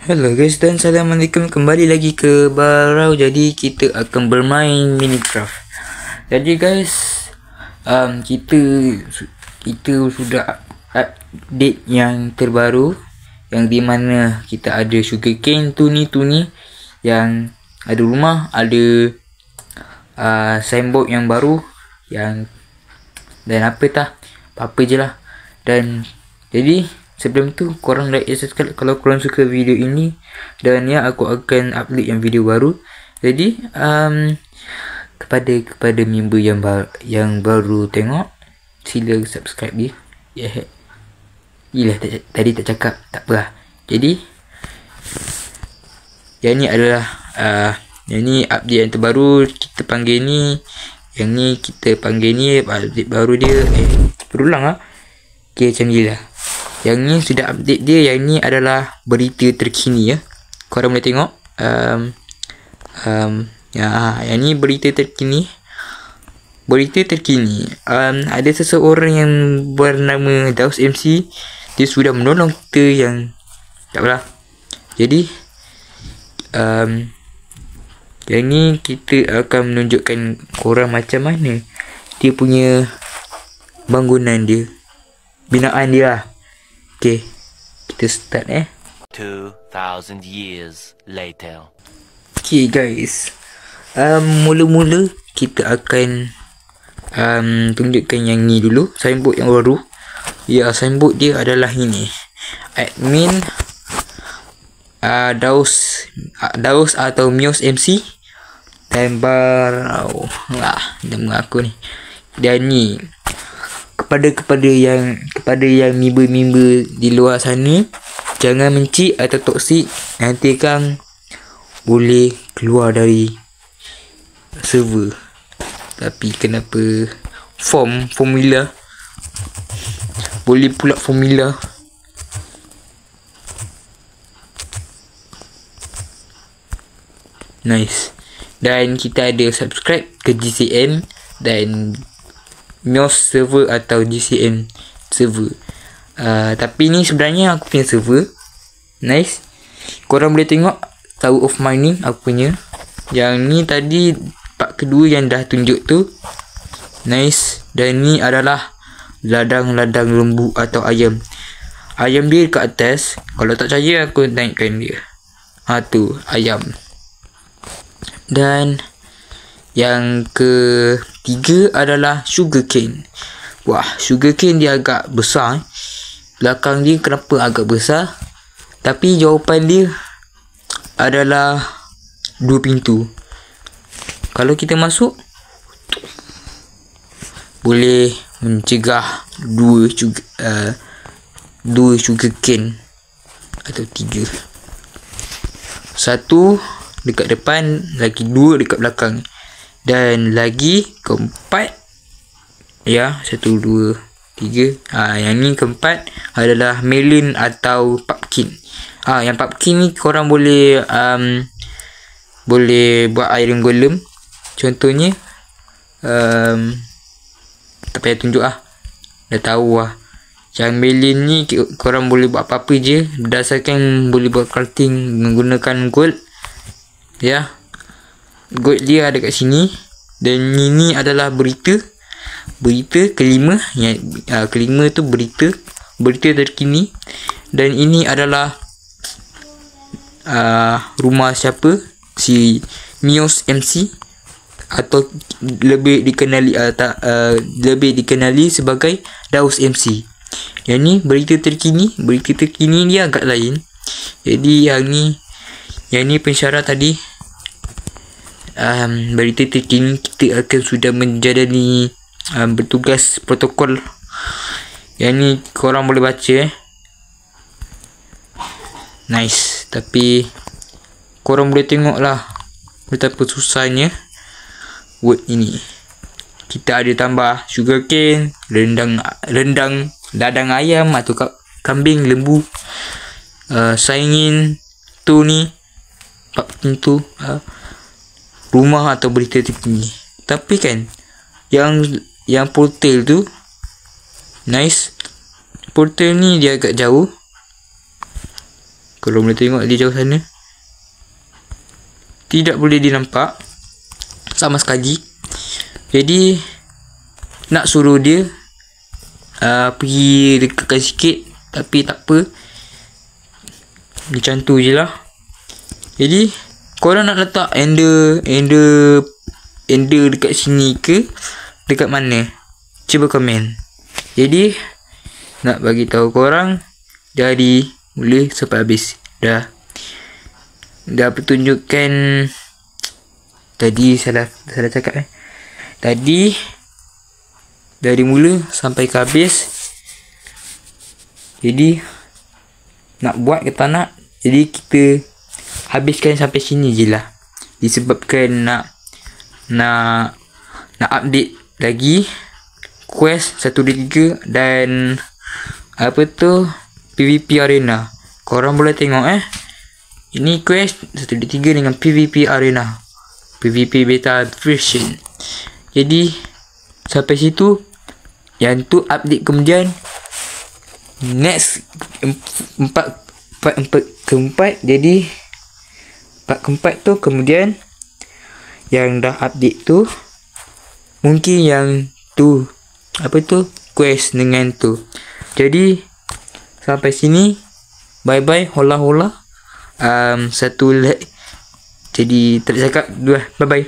Hello guys dan Assalamualaikum, kembali lagi ke Barau. Jadi kita akan bermain Minecraft. Jadi guys, kita sudah update yang terbaru, yang di mana kita ada sugarcane tu ni, yang ada rumah, ada signboard yang baru, yang dan apa je lah. Dan jadi sebelum tu korang like dan subscribe kalau korang suka video ini, dan ya aku akan upload yang video baru. Jadi kepada member yang baru tengok, sila subscribe dia. Yelah, tadi tak cakap, tak apalah. Jadi yang ni adalah yang ni update yang terbaru, kita panggil ni, yang ni kita panggil ni update baru dia. Berulang lah. Okay, macam ni lah. Yang ni sudah update dia. Yang ni adalah berita terkini ya. Korang boleh tengok. Yang ni berita terkini. Ada seseorang yang bernama Daus MC. Dia sudah menolong kita yang tak apalah. Jadi yang ni kita akan menunjukkan korang macam mana dia punya bangunan dia, binaan dia lah. Okay, kita start 2000 years later. Okay guys, mula-mula kita akan tunjukkan yang ni dulu, signboard yang baru. Ya, signboard dia adalah ini, admin Daus atau Mios MC dan Barau nama aku ni. Dan ni kepada yang member di luar sana, jangan mencik atau toksik, nanti kan boleh keluar dari server. Tapi kenapa formula boleh pula formula. Nice. Dan kita ada subscribe ke GCN dan Mios server atau GCN server. Tapi ni sebenarnya aku punya server. Nice. Korang boleh tengok Tower of Mining aku punya. Yang ni tadi part kedua yang dah tunjuk tu. Nice. Dan ni adalah ladang-ladang lembu atau ayam. Ayam dia kat atas. Kalau tak percaya aku naikkan dia. Tu ayam. Dan yang ketiga adalah sugarcane. Wah, sugarcane dia agak besar. Belakang dia kenapa agak besar? Tapi jawapan dia adalah 2 pintu. Kalau kita masuk, boleh mencegah 2 sugarcane atau 3. 1 dekat depan, lagi 2 dekat belakang. Dan lagi keempat, ya, 1, 2, 3. Yang ni keempat adalah melon atau pumpkin. Yang pumpkin ni korang boleh boleh buat iron golem. Contohnya tak payah tunjuk lah, dah tahu lah. Yang melon ni korang boleh buat apa-apa je, berdasarkan boleh buat crafting menggunakan gold. Ya, gold dia ada kat sini. Dan ini adalah berita kelima. Kelima tu berita terkini. Dan ini adalah rumah siapa, si Mios MC, atau lebih dikenali sebagai Daus MC. Yang ni berita terkini dia agak lain. Jadi yang ni pensyarah tadi. Berita terkini, kita akan sudah menjalani bertugas protokol. Yang ni korang boleh baca Nice. Tapi korang boleh tengok lah betapa susahnya word ini. Kita ada tambah sugarcane, ladang ayam atau kambing, lembu, saingin tu ni, pintu, rumah atau berita terkini. Tapi kan yang portal tu nice. Portal ni dia agak jauh. Kalau boleh tengok di jauh sana, tidak boleh dinampak sama sekali. Jadi nak suruh dia pergi dekatkan sikit, tapi tak apa, macam tu je lah. Jadi korang nak letak ender dekat sini ke dekat mana? Cuba komen. Jadi nak bagi tahu korang dari mula sampai habis. Dah pertunjukkan tadi salah cakap Tadi dari mula sampai ke habis. Jadi nak buat ke tak nak, jadi kita habiskan sampai sini je lah. Disebabkan nak update lagi quest 1, 2, 3 dan apa tu PVP Arena. Korang boleh tengok ini quest 1, 2, 3 dengan PVP Arena, PVP beta version. Jadi sampai situ. Yang tu update kemudian next part keempat. Jadi part keempat tu kemudian yang dah update tu, mungkin yang tu apa tu quest dengan tu. Jadi sampai sini, bye bye, hola. Satu like. Jadi tak cakap dua, bye bye.